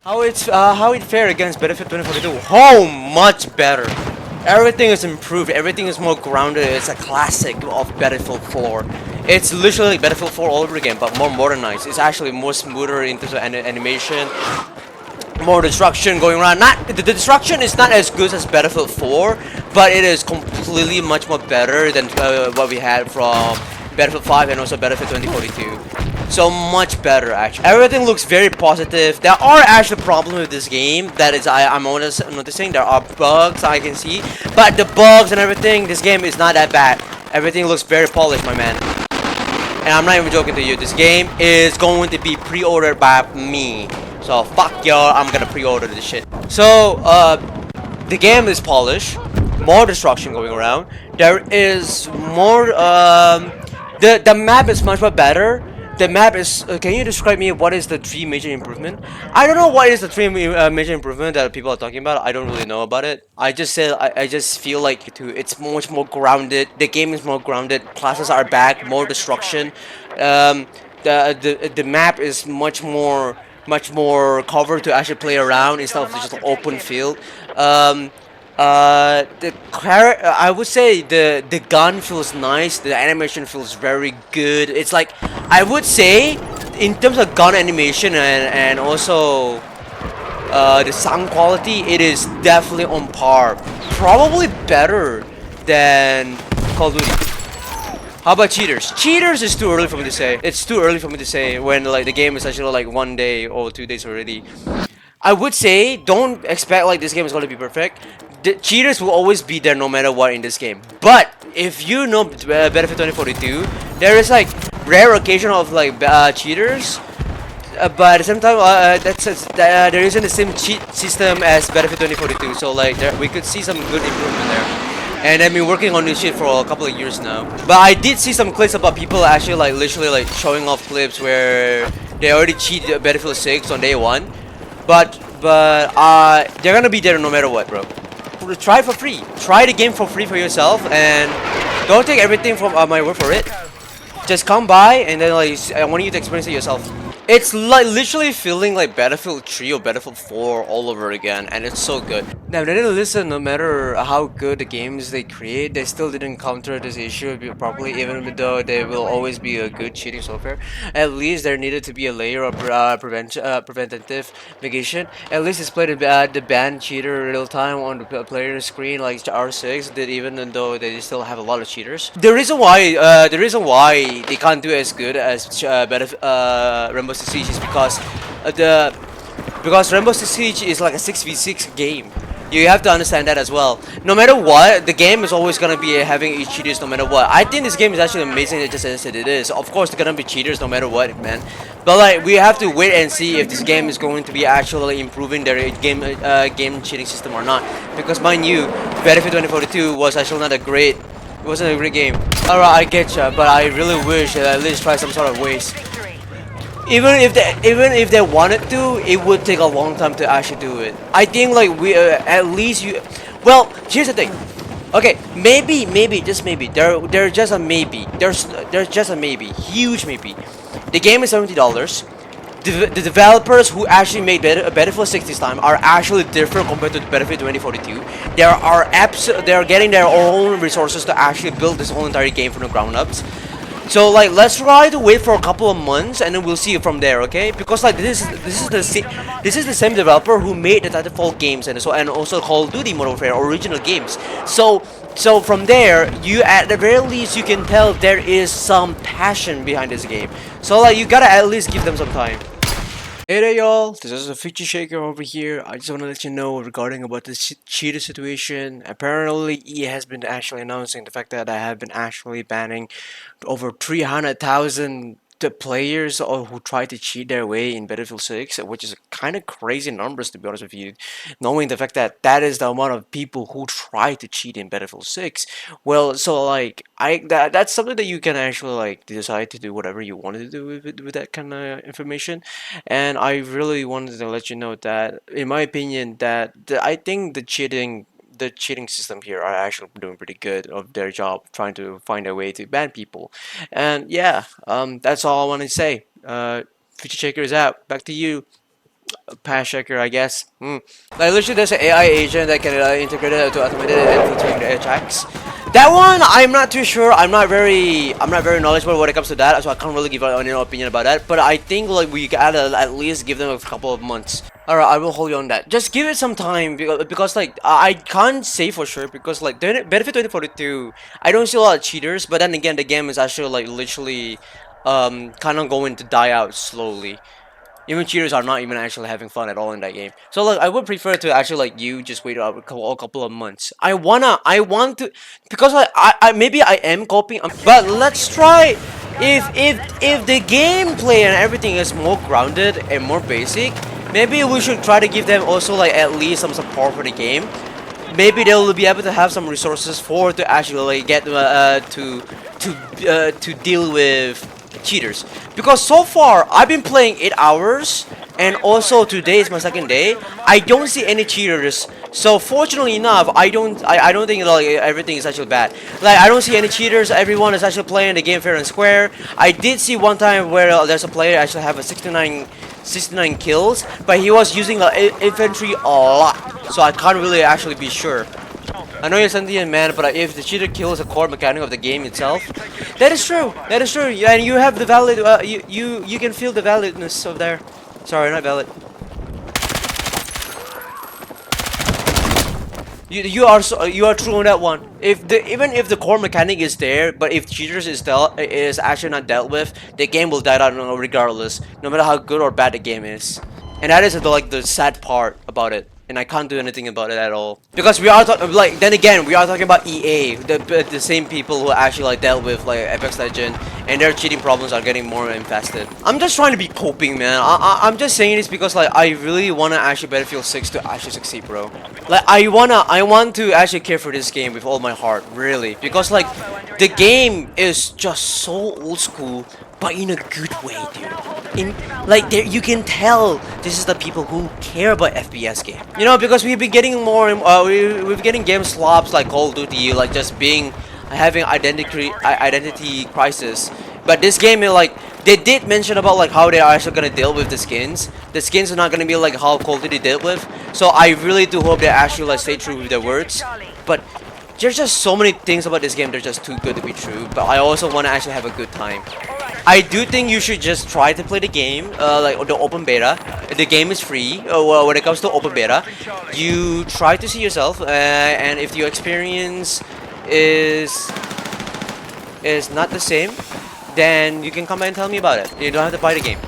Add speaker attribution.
Speaker 1: How it fare against Battlefield 2042? Oh, much better. Everything is improved. Everything is more grounded. It's a classic of Battlefield 4. It's literally Battlefield 4 all over again, but more modernized. It's actually more smoother in terms of animation, more destruction going around. Not the destruction is not as good as Battlefield 4, but it is completely much more better than what we had from Battlefield 5 and also Battlefield 2042. So much better actually. Everything looks very positive. There are actually problems with this game. That is, I'm noticing there are bugs I can see, but the bugs and everything, this game is not that bad. Everything looks very polished, my man. And I'm not even joking to you. This game is going to be pre-ordered by me. So fuck y'all, I'm gonna pre-order this shit. So the game is polished, more destruction going around. There is more. The map is much more better. The map is. Can you describe me what is the three major improvement? I don't know what is the three major improvement that people are talking about. I don't really know about it. I just said I just feel like it's much more grounded. The game is more grounded. Classes are back. More destruction. Um, the map is much more cover to actually play around instead of just an open field. Um, I would say the gun feels nice. The animation feels very good. It's like I would say in terms of gun animation and also the sound quality, it is definitely on par. Probably better than Call of Duty. How about cheaters? Cheaters is too early for me to say. It's too early for me to say when like the game is actually like 1 day or 2 days already. I would say don't expect like this game is going to be perfect. The cheaters will always be there no matter what in this game. But if you know Battlefield 2042, there is like rare occasion of like cheaters. But at the same time, there isn't the same cheat system as Battlefield 2042. So like we could see some good improvement there. And I've been working on this shit for a couple of years now. But I did see some clips about people actually like literally like showing off clips where they already cheated Battlefield 6 on day one. But they're gonna be there no matter what, bro. Try for free. Try the game for free for yourself, and don't take everything from my word for it. Just come by and then like I want you to experience it yourself. It's like literally feeling like Battlefield 3 or Battlefield 4 all over again, and it's so good. Now, they didn't listen. No matter how good the games they create, they still didn't counter this issue properly, even though there will always be a good cheating software. At least there needed to be a layer of preventative mitigation. At least displayed the ban cheater real time on the player screen like R6 did, even though they still have a lot of cheaters. The reason why they can't do as good as Rainbow Six Siege is because Rainbow Six Siege is like a 6v6 game. You have to understand that as well. No matter what, the game is always gonna be having cheaters no matter what. I think this game is actually amazing just as it is. Of course, they're gonna be cheaters no matter what, man. But like, we have to wait and see if this game is going to be actually improving their game cheating system or not. Because mind you, Battlefield 2042 was actually not a great. It wasn't a great game. Alright, I get ya, but I really wish that at least try some sort of ways. Even if they wanted to, it would take a long time to actually do it. I think like we at least you. Well, here's the thing. Okay, maybe, just maybe. There's just a maybe. There's just a maybe, huge maybe. The game is $70. The developers who actually made Battlefield 6 this time are actually different compared to Battlefield 2042. They're getting their own resources to actually build this whole entire game from the ground up. So like, let's try to wait for a couple of months and then we'll see it from there, okay? Because like this is the same developer who made the Titanfall games and also Call of Duty Modern Warfare original games. So from there, you at the very least you can tell there is some passion behind this game. So like, you gotta at least give them some time. Hey there y'all, this is a feature shaker over here. I just want to let you know regarding about this cheater situation. Apparently EA has been actually announcing the fact that I have been actually banning over 300,000 the players who try to cheat their way in Battlefield 6, which is kind of crazy numbers to be honest with you, knowing the fact that that is the amount of people who try to cheat in Battlefield 6. Well, so like that's something that you can actually like decide to do whatever you want to do with that kind of information. And I really wanted to let you know that in my opinion that I think the cheating system here are actually doing pretty good of their job trying to find a way to ban people. And yeah, that's all I want to say. Future Shaker is out. Back to you. patch checker, I guess. Like literally, there's an AI agent that can integrate it to automated and filtering the attacks. That one, I'm not too sure. I'm not very knowledgeable when it comes to that, so I can't really give any opinion about that. But I think like we gotta at least give them a couple of months. Alright, I will hold you on that. Just give it some time because like I can't say for sure because like Battlefield 2042, I don't see a lot of cheaters. But then again, the game is actually like literally kind of going to die out slowly. Even cheaters are not even actually having fun at all in that game. So look, I would prefer to actually like you just wait a couple of months. I want to because like maybe I am copying, but let's try if the gameplay and everything is more grounded and more basic. Maybe we should try to give them also like at least some support for the game. Maybe they'll be able to have some resources for to actually like, get to deal with cheaters, because so far I've been playing 8 hours and also today is my second day. I don't see any cheaters, so fortunately enough I don't think like everything is actually bad. Like I don't see any cheaters, everyone is actually playing the game fair and square. I did see one time where there's a player actually have a 69 kills, but he was using the infantry a lot, so I can't really actually be sure. I know you're sentient man, but if the cheater kills a core mechanic of the game itself, that is true. That is true. Yeah, and you have the valid. You can feel the validness of there. Sorry, not valid. You are true on that one. If the even if the core mechanic is there, but if cheaters is actually not dealt with, the game will die out regardless, no matter how good or bad the game is. And that is like the sad part about it. And I can't do anything about it at all because we are like then again we are talking about EA, the same people who actually like dealt with like Apex Legend, and their cheating problems are getting more infested. I'm just trying to be coping, man. I'm just saying this because like I really wanna actually Battlefield 6 to actually succeed, bro. Like I want to actually care for this game with all my heart, really, because like the game is just so old school, but in a good way, dude. In like there, you can tell this is the people who care about FPS game. You know, because we've been getting more, we've been getting game slops like Call of Duty, like just being having identity crisis. But this game is like they did mention about like how they are actually gonna deal with the skins. The skins are not gonna be like how Call of Duty dealt with. So I really do hope they actually like stay true with their words. But there's just so many things about this game that are just too good to be true. But I also want to actually have a good time. I do think you should just try to play the game, like the open beta. The game is free. Well, when it comes to open beta, you try to see yourself, and if your experience is not the same, then you can come and tell me about it. You don't have to buy the game.